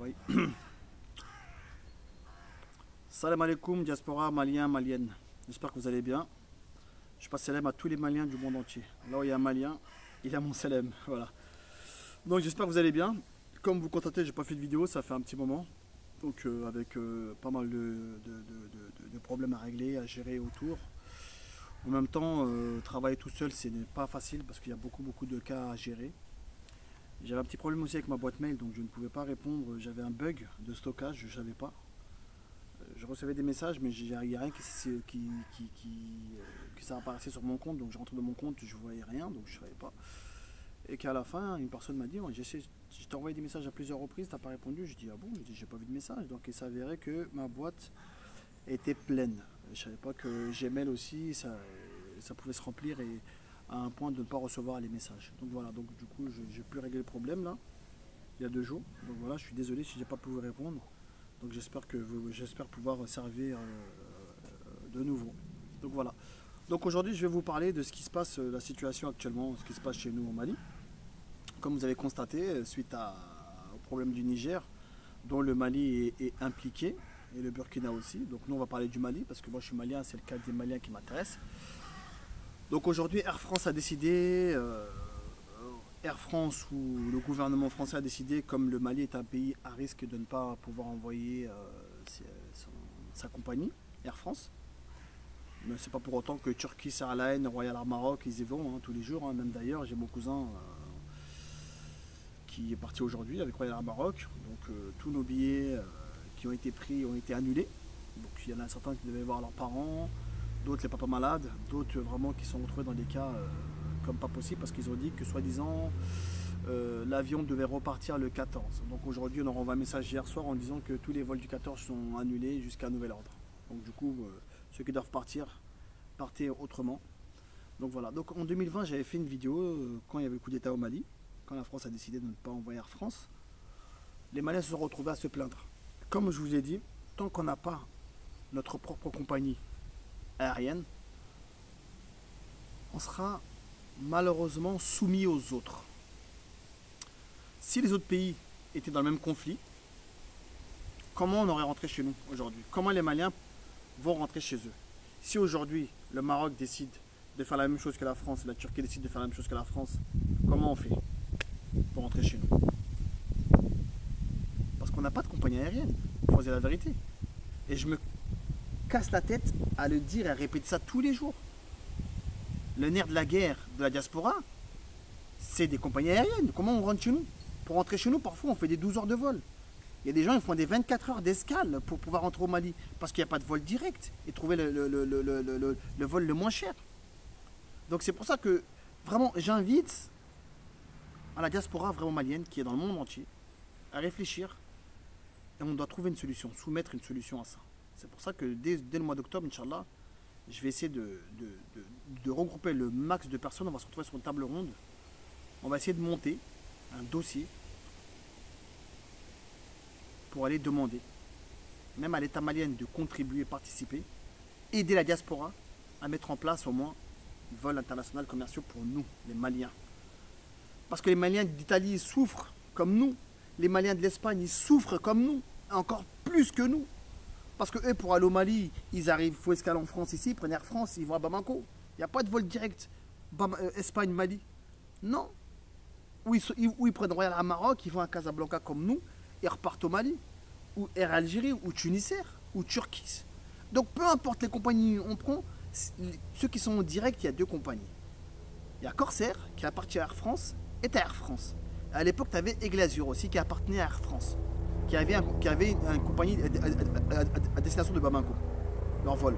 travail. Salam alaikum, diaspora malien, malienne. J'espère que vous allez bien. Je passe salam à tous les Maliens du monde entier. Là où il y a un Malien, il a mon salam. Voilà. Donc j'espère que vous allez bien. Comme vous constatez, j'ai pas fait de vidéo, ça fait un petit moment. Donc avec pas mal de problèmes à régler, à gérer autour. En même temps, travailler tout seul, ce n'est pas facile parce qu'il y a beaucoup de cas à gérer. J'avais un petit problème aussi avec ma boîte mail, donc je ne pouvais pas répondre. J'avais un bug de stockage, je ne savais pas. Je recevais des messages, mais il n'y a rien qui s'apparaissait sur mon compte. Donc je rentrais dans mon compte, je ne voyais rien, donc je ne savais pas. Et qu'à la fin, une personne m'a dit, je t'ai envoyé des messages à plusieurs reprises, tu n'as pas répondu. Je dis, ah bon, j'ai pas vu de message. Donc il s'avérait que ma boîte était pleine. Je ne savais pas que Gmail aussi, ça pouvait se remplir et à un point de ne pas recevoir les messages. Donc voilà, donc du coup, j'ai pu régler le problème là, il y a 2 jours. Donc voilà, je suis désolé si j'ai pas pu répondre. Donc j'espère pouvoir servir de nouveau. Donc voilà. Donc aujourd'hui, je vais vous parler de ce qui se passe, la situation actuellement, ce qui se passe chez nous au Mali. Comme vous avez constaté, suite au problème du Niger, dont le Mali est impliqué, et le Burkina aussi. Donc nous, on va parler du Mali, parce que moi je suis malien, c'est le cas des Maliens qui m'intéresse. Donc aujourd'hui, Air France a décidé, Air France ou le gouvernement français a décidé, comme le Mali est un pays à risque de ne pas pouvoir envoyer sa compagnie, Air France. Mais c'est pas pour autant que Turkish Airlines, Royal Air Maroc, ils y vont tous les jours. Même d'ailleurs, j'ai mon cousin qui est parti aujourd'hui avec Royal Air Maroc. Donc tous nos billets qui ont été pris ont été annulés. Donc il y en a certains qui devaient voir leurs parents, d'autres les papas malades, d'autres vraiment qui sont retrouvés dans des cas comme pas possible parce qu'ils ont dit que soi-disant l'avion devait repartir le 14. Donc aujourd'hui on a envoyé un message hier soir en disant que tous les vols du 14 sont annulés jusqu'à nouvel ordre. Donc du coup ceux qui doivent partir, partez autrement. Donc voilà, donc en 2020 j'avais fait une vidéo quand il y avait le coup d'état au Mali, quand la France a décidé de ne pas envoyer Air France. Les Maliens se sont retrouvés à se plaindre. Comme je vous ai dit, tant qu'on n'a pas notre propre compagnie aérienne, on sera malheureusement soumis aux autres. Si les autres pays étaient dans le même conflit, comment on aurait rentré chez nous aujourd'hui? Comment les Maliens vont rentrer chez eux? Si aujourd'hui le Maroc décide de faire la même chose que la France et la Turquie décide de faire la même chose que la France, comment on fait pour rentrer chez nous? Parce qu'on n'a pas de compagnie aérienne, il faut dire la vérité. Et je me casse la tête à le dire et à répéter ça tous les jours. Le nerf de la guerre de la diaspora, c'est des compagnies aériennes. Comment on rentre chez nous? Pour rentrer chez nous, parfois on fait des 12 heures de vol. Il y a des gens qui font des 24 heures d'escale pour pouvoir rentrer au Mali parce qu'il n'y a pas de vol direct et trouver le vol le moins cher. Donc c'est pour ça que vraiment j'invite à la diaspora vraiment malienne qui est dans le monde entier à réfléchir et on doit trouver une solution, soumettre une solution à ça. C'est pour ça que dès le mois d'octobre, Inch'Allah, je vais essayer de regrouper le max de personnes. On va se retrouver sur une table ronde. On va essayer de monter un dossier pour aller demander, même à l'État malien, de contribuer, participer, aider la diaspora à mettre en place au moins un vol international commerciaux pour nous, les Maliens. Parce que les Maliens d'Italie souffrent comme nous. Les Maliens de l'Espagne, ils souffrent comme nous, encore plus que nous. Parce que eux, pour aller au Mali, ils arrivent, il faut escaler en France ici, ils prennent Air France, ils vont à Bamako. Il n'y a pas de vol direct Espagne-Mali. Non. Ou ils prennent Royal Air Maroc, ils vont à Casablanca comme nous, et repartent au Mali. Ou Air Algérie, ou Tunisair, ou Turquie. Donc peu importe les compagnies on prend, ceux qui sont en direct, il y a 2 compagnies. Il y a Corsair, qui appartient à Air France, et à Air France. À l'époque, tu avais Aigle aussi, qui appartenait à Air France. Qui avait une compagnie à destination de Bamako, leur vol.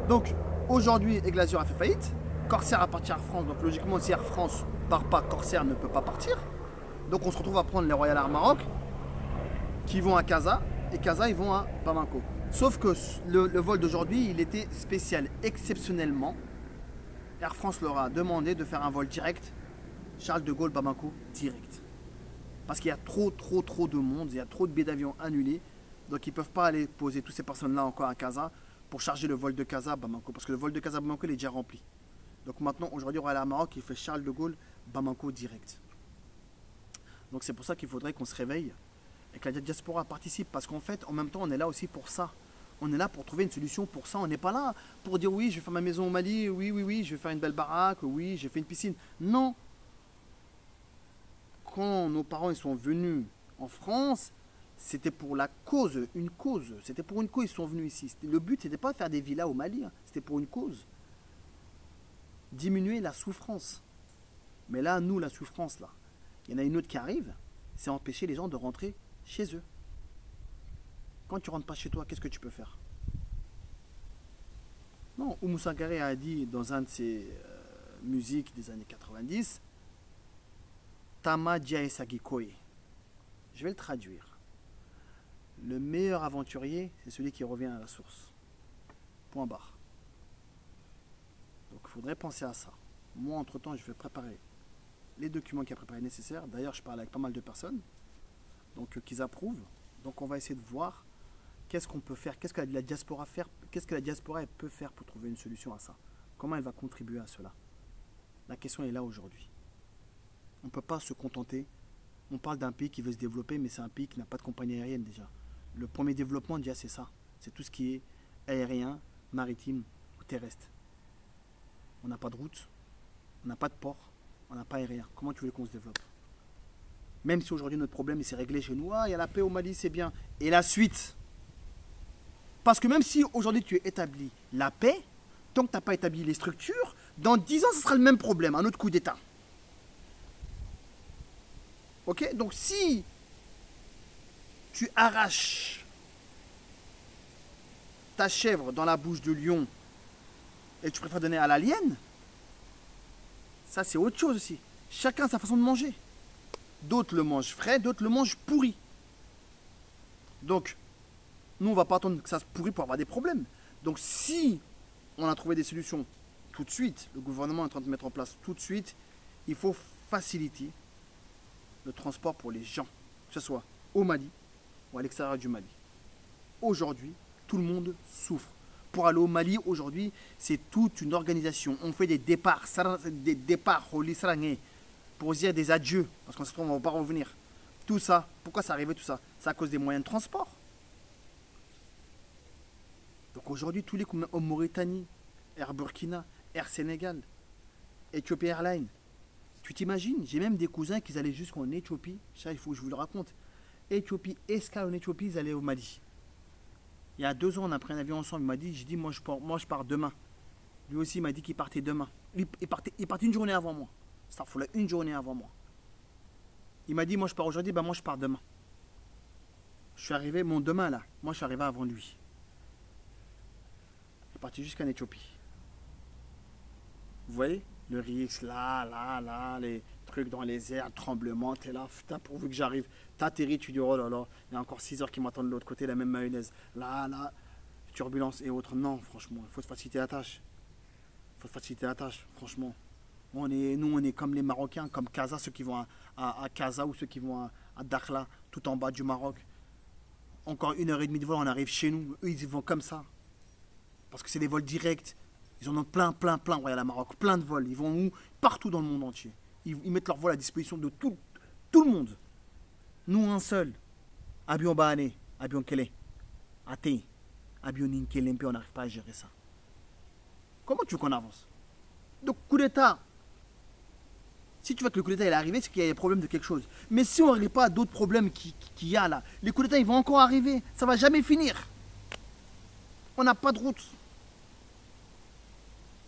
Donc aujourd'hui, Aigle a fait faillite, Corsair appartient à Air France, donc logiquement si Air France part pas, Corsair ne peut pas partir. Donc on se retrouve à prendre les Royal Air Maroc qui vont à Casa, et Casa ils vont à Bamako. Sauf que le vol d'aujourd'hui, il était spécial, exceptionnellement. Air France leur a demandé de faire un vol direct, Charles de Gaulle Bamako direct. Parce qu'il y a trop de monde, il y a trop de billets d'avion annulés. Donc ils ne peuvent pas aller poser toutes ces personnes-là encore à Casa pour charger le vol de Casa à Bamako. Parce que le vol de Casa à Bamako il est déjà rempli. Donc maintenant, aujourd'hui, Royal Air Maroc, il fait Charles de Gaulle Bamako direct. Donc c'est pour ça qu'il faudrait qu'on se réveille et que la diaspora participe, parce qu'en fait, en même temps, on est là aussi pour ça. On est là pour trouver une solution pour ça. On n'est pas là pour dire oui, je vais faire ma maison au Mali, oui, je vais faire une belle baraque, oui, j'ai fait une piscine. Non. Quand nos parents ils sont venus en France, c'était pour la cause, une cause. C'était pour une cause, ils sont venus ici. Le but, c'était pas de faire des villas au Mali, hein. C'était pour une cause. Diminuer la souffrance. Mais là, nous, la souffrance, là, il y en a une autre qui arrive, c'est empêcher les gens de rentrer chez eux. Quand tu rentres pas chez toi, qu'est-ce que tu peux faire? Non, Oumou Sangaré a dit dans un de ses musiques des années 90, Tama Dia Esagikoe. Je vais le traduire. Le meilleur aventurier, c'est celui qui revient à la source. Point barre. Donc il faudrait penser à ça. Moi, entre-temps, je vais préparer les documents qui a préparés nécessaires. D'ailleurs, je parle avec pas mal de personnes, donc qu'ils approuvent. Donc on va essayer de voir qu'est-ce qu'on peut faire, qu'est-ce que la diaspora faire, qu'est-ce que la diaspora elle peut faire pour trouver une solution à ça. Comment elle va contribuer à cela. La question est là aujourd'hui. On ne peut pas se contenter. On parle d'un pays qui veut se développer, mais c'est un pays qui n'a pas de compagnie aérienne déjà. Le premier développement déjà c'est ça. C'est tout ce qui est aérien, maritime ou terrestre. On n'a pas de route, on n'a pas de port, on n'a pas aérien. Comment tu veux qu'on se développe? Même si aujourd'hui notre problème s'est réglé chez nous, ah il y a la paix au Mali, c'est bien. Et la suite? Parce que même si aujourd'hui tu établis la paix, tant que tu n'as pas établi les structures, dans 10 ans ce sera le même problème, un autre coup d'État. Ok? Donc si tu arraches ta chèvre dans la bouche de lion et tu préfères donner à l'alien, ça c'est autre chose aussi. Chacun a sa façon de manger. D'autres le mangent frais, d'autres le mangent pourri. Donc, nous on ne va pas attendre que ça se pourrit pour avoir des problèmes. Donc si on a trouvé des solutions tout de suite, le gouvernement est en train de mettre en place tout de suite, il faut faciliter le transport pour les gens, que ce soit au Mali ou à l'extérieur du Mali. Aujourd'hui, tout le monde souffre. Pour aller au Mali, aujourd'hui, c'est toute une organisation. On fait des départs au Lisrangé, pour dire des adieux, parce qu'on se trouve, on ne va pas revenir. Tout ça, pourquoi ça arrivait tout ça? C'est à cause des moyens de transport. Donc aujourd'hui, tous les en Mauritanie, Air Burkina, Air Sénégal, Ethiopia Airlines, tu t'imagines, j'ai même des cousins qui allaient jusqu'en Éthiopie, ça il faut que je vous le raconte. Éthiopie, escale en Éthiopie, ils allaient au Mali. Il y a 2 ans, on a pris un avion ensemble, il m'a dit, j'ai dit, moi je pars demain. Lui aussi, il m'a dit qu'il partait demain. Il partait une journée avant moi. Ça faut une journée avant moi. Il m'a dit, moi je pars aujourd'hui, ben moi je pars demain. Je suis arrivé, mon demain là, moi je suis arrivé avant lui. Il est parti jusqu'en Éthiopie. Vous voyez? Le risque, là, les trucs dans les airs, tremblement, t'es là, putain, pourvu que j'arrive. T'atterris, tu dis, oh là là, il y a encore 6 heures qui m'attendent de l'autre côté, la même mayonnaise. Là, turbulence et autres. Non, franchement, il faut faciliter la tâche. Franchement. Nous, on est comme les Marocains, comme Casa, ceux qui vont à Casa ou ceux qui vont à Dakhla, tout en bas du Maroc. Encore 1h30 de vol, on arrive chez nous. Eux, ils y vont comme ça. Parce que c'est des vols directs. Ils en ont plein. Regarde la Maroc, plein de vols. Ils vont où? Partout dans le monde entier. Ils mettent leur vol à disposition de tout le monde. Nous, un seul. Avion Bahane, avion Kele, Até, avion Ninkelempe, on n'arrive pas à gérer ça. Comment tu veux qu'on avance? Donc, coup d'État. Si tu vois que le coup d'État est arrivé, c'est qu'il y a des problèmes de quelque chose. Mais si on ne règle pas d'autres problèmes qu'il y a là, les coups d'État, ils vont encore arriver. Ça ne va jamais finir. On n'a pas de route.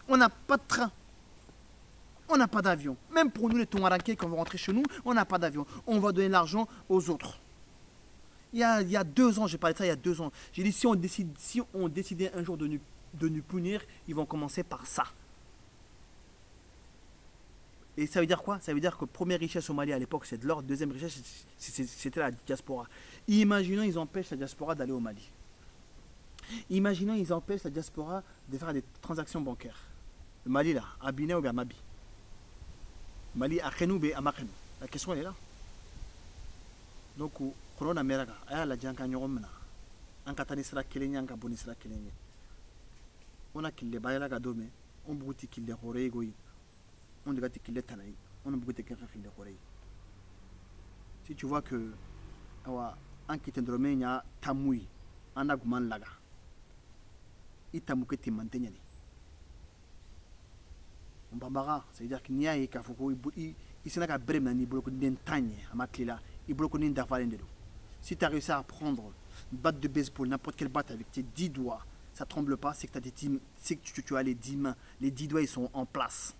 On n'a pas de train. On n'a pas d'avion. Même pour nous, les Touaregs, quand on va rentrer chez nous, on n'a pas d'avion. On va donner l'argent aux autres. Il y a 2 ans, j'ai parlé de ça il y a 2 ans. J'ai dit, si on décidait un jour de nous punir, ils vont commencer par ça. Et ça veut dire quoi? Ça veut dire que première richesse au Mali à l'époque, c'est de l'or. Deuxième richesse, c'était la diaspora. Imaginons, ils empêchent la diaspora d'aller au Mali. Imaginons, ils empêchent la diaspora de faire des transactions bancaires. Le Mali, là, à Biné ou bien à Mabi. Mali, à Khenou ou à Makhenou. La question, elle est là. Donc, Corona Meraga, la Djanka Nyoromena. Ankatani sera Kelenya, Ankaboni sera Kelenya. On a qu'il les baille la gadome, on brouille qu'il les horégoï. On dirait qu'il est tanaï. On a beaucoup de quelqu'un qui les horégoï. Si tu vois que an kitendrome nya tamui anaguman laga itamuke timantenyani on bambara, ça veut dire qu'il n'y a qu'à foko il s'en a qu'à brem ni bloco d'entagne à matlila il bloco ni d'afalendelo. Si tu as réussi à prendre une batte de baseball, n'importe quelle batte avec tes 10 doigts, ça tremble pas, c'est que, c'est que tu as les 10 mains, les 10 doigts ils sont en place.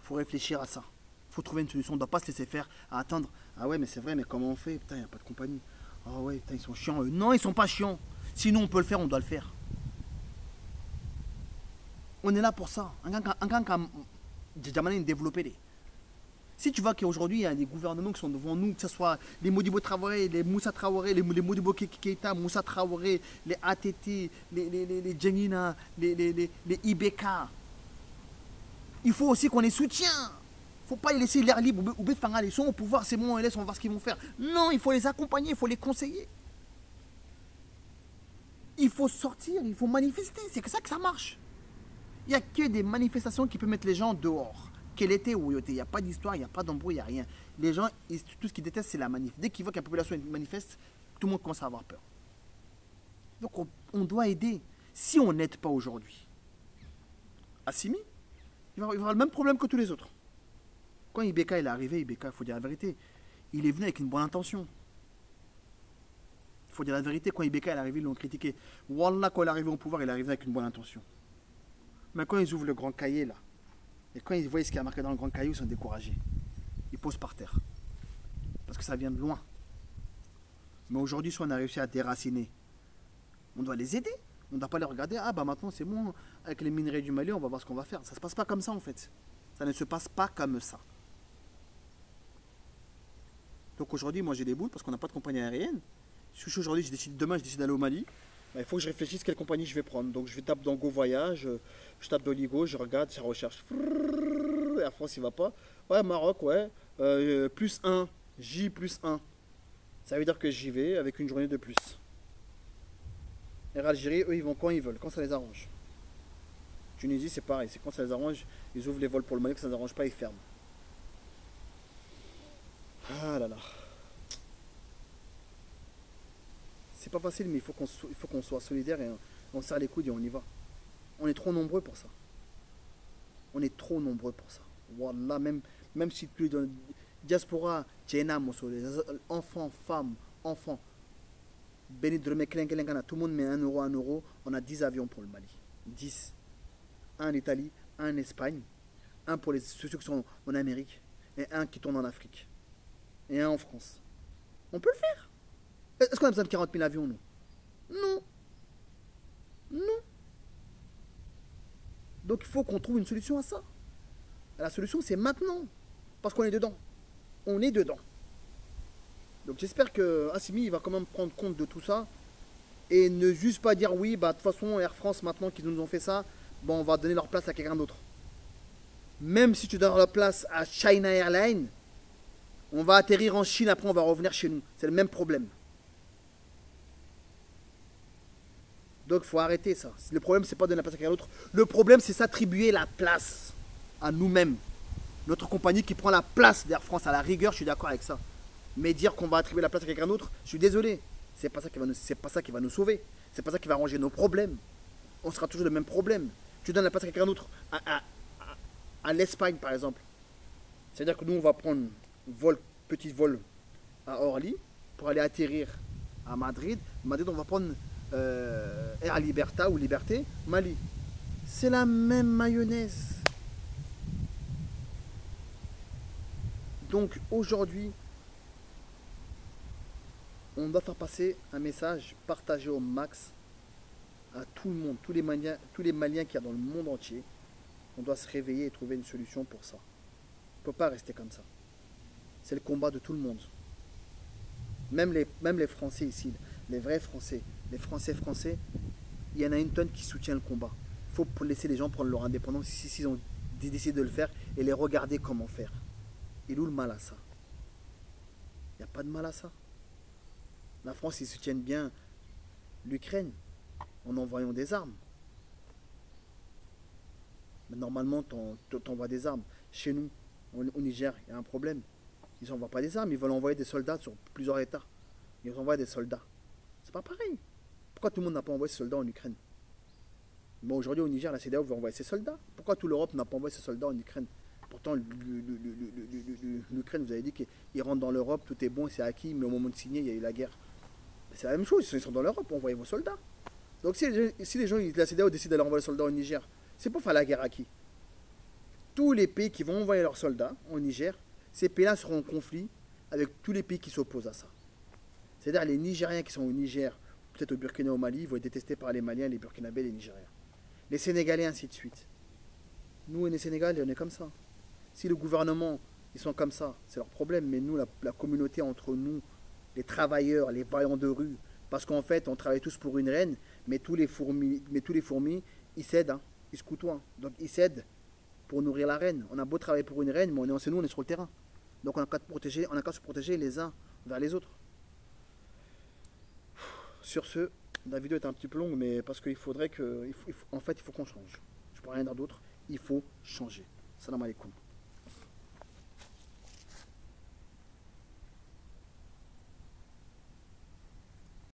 Il faut réfléchir à ça. Il faut trouver une solution. On ne doit pas se laisser faire à attendre. Ah ouais, mais c'est vrai, mais comment on fait? Putain, il n'y a pas de compagnie. Ah ouais, putain, ils sont chiants. Non, ils sont pas chiants. Sinon, on peut le faire, on doit le faire. On est là pour ça. En tant que développer. Si tu vois qu'aujourd'hui, il y a des gouvernements qui sont devant nous, que ce soit les Modibo Traoré, les Moussa Traoré, les Modibo Keita, Moussa Traoré, les ATT, les Djengina, les IBK, il faut aussi qu'on les soutienne. Il ne faut pas les laisser l'air libre. Ils sont au pouvoir, c'est bon, on les laisse, on va voir ce qu'ils vont faire. Non, il faut les accompagner, il faut les conseiller. Il faut sortir, il faut manifester. C'est que ça que ça marche. Il n'y a que des manifestations qui peuvent mettre les gens dehors. Quel était ou il n'y a pas d'histoire, il n'y a pas d'embrouille, il n'y a rien. Les gens, tout ce qu'ils détestent, c'est la manif. Dès qu'ils voient que la population manifeste, tout le monde commence à avoir peur. Donc on doit aider. Si on n'aide pas aujourd'hui, Assimi, il va avoir le même problème que tous les autres. Quand Ibeka est arrivé, Ibeka, il faut dire la vérité, il est venu avec une bonne intention. Il faut dire la vérité, quand Ibeka est arrivé, ils l'ont critiqué. Wallah, quand il est arrivé au pouvoir, il est arrivé avec une bonne intention. Mais quand ils ouvrent le grand cahier, là, et quand ils voient ce qui a marqué dans le grand cahier, ils sont découragés. Ils posent par terre. Parce que ça vient de loin. Mais aujourd'hui, si on a réussi à déraciner, on doit les aider. On ne doit pas les regarder. Ah bah maintenant c'est bon, avec les minerais du Mali, on va voir ce qu'on va faire. Ça ne se passe pas comme ça en fait. Ça ne se passe pas comme ça. Donc aujourd'hui, moi j'ai des boules parce qu'on n'a pas de compagnie aérienne. Si aujourd'hui, demain je décide d'aller au Mali, bah, il faut que je réfléchisse quelle compagnie je vais prendre. Donc je vais taper dans Go Voyage, je tape dans Ligo, je regarde, je recherche. Air France il va pas. Ouais, Maroc, ouais. Plus 1, J plus 1. Ça veut dire que j'y vais avec une journée de plus. Air Algérie, eux ils vont quand ils veulent, quand ça les arrange. Tunisie c'est pareil, c'est quand ça les arrange, ils ouvrent les vols pour le Mali, quand ça ne les arrange pas, ils ferment. Ah là là. C'est pas facile, mais il faut qu'on soit solidaire et on serre les coudes et on y va. On est trop nombreux pour ça. On est trop nombreux pour ça. Wallah, même si plus de diaspora, les enfants, femmes, enfants, béni de tout le monde met 1 euro, on a 10 avions pour le Mali. 10. Un en Italie, un en Espagne, un pour ceux qui sont en Amérique, et un qui tourne en Afrique, et un en France. On peut le faire. Est-ce qu'on a besoin de 40 000 avions, nous? Non. Non. Donc il faut qu'on trouve une solution à ça. La solution, c'est maintenant. Parce qu'on est dedans. On est dedans. Donc j'espère que Assimi il va quand même prendre compte de tout ça. Et ne juste pas dire oui, bah de toute façon Air France, maintenant qu'ils nous ont fait ça, bon, on va donner leur place à quelqu'un d'autre. Même si tu donnes la place à China Airlines, on va atterrir en Chine, après on va revenir chez nous. C'est le même problème. Donc il faut arrêter ça. Le problème, c'est pas donner la place à quelqu'un d'autre. Le problème, c'est s'attribuer la place à nous-mêmes. Notre compagnie qui prend la place d'Air France, à la rigueur, je suis d'accord avec ça. Mais dire qu'on va attribuer la place à quelqu'un d'autre, je suis désolé. C'est pas ça qui va nous sauver. C'est pas ça qui va arranger nos problèmes. On sera toujours le même problème. Tu donnes la place à quelqu'un d'autre, à l'Espagne par exemple. C'est-à-dire que nous, on va prendre petit vol à Orly pour aller atterrir à Madrid. Madrid, on va prendre Air Liberta ou Liberté, Mali. C'est la même mayonnaise. Donc aujourd'hui, on doit faire passer un message partagé au max à tout le monde, tous les Maliens qu'il y a dans le monde entier. On doit se réveiller et trouver une solution pour ça. On ne peut pas rester comme ça. C'est le combat de tout le monde. Même les Français ici, les vrais Français, les Français, il y en a une tonne qui soutient le combat. Il faut laisser les gens prendre leur indépendance s'ils ont décidé de le faire et les regarder comment faire. Il est où le mal à ça? Il n'y a pas de mal à ça. La France, ils soutiennent bien l'Ukraine en envoyant des armes. Mais normalement, tu envoies des armes. Chez nous, au Niger, il y a un problème. Ils n'envoient pas des armes, ils veulent envoyer des soldats sur plusieurs États. Ils envoient des soldats. C'est pas pareil. Pourquoi tout le monde n'a pas envoyé ses soldats en Ukraine? Bon, aujourd'hui au Niger, la CEDEAO veut envoyer ses soldats. Pourquoi toute l'Europe n'a pas envoyé ses soldats en Ukraine? Pourtant, l'Ukraine, vous avez dit qu'ils rentrent dans l'Europe, tout est bon, c'est acquis, mais au moment de signer, il y a eu la guerre. C'est la même chose, ils sont dans l'Europe, envoyez vos soldats. Donc si les gens, la CEDEAO décide d'aller envoyer des soldats au Niger, c'est pour faire la guerre à qui? Tous les pays qui vont envoyer leurs soldats au Niger, ces pays-là seront en conflit avec tous les pays qui s'opposent à ça. C'est-à-dire les Nigériens qui sont au Niger, peut-être au Burkina, au Mali, vont être détestés par les Maliens, les Burkinabés, les Nigériens. Les Sénégalais, ainsi de suite. Nous, les Sénégalais, on est comme ça. Si le gouvernement, ils sont comme ça, c'est leur problème. Mais nous, la communauté entre nous, les travailleurs, les vaillants de rue, parce qu'en fait, on travaille tous pour une reine, mais tous les fourmis, ils cèdent, hein, ils se côtoient. Hein. Donc, ils cèdent pour nourrir la reine. On a beau travailler pour une reine, mais nous, on est sur le terrain. Donc, on n'a qu'à se protéger les uns vers les autres. Sur ce, la vidéo est un petit peu longue, mais parce qu'il faudrait que... En fait, il faut qu'on change. Je ne peux rien dire d'autre. Il faut changer. Salam alaikum.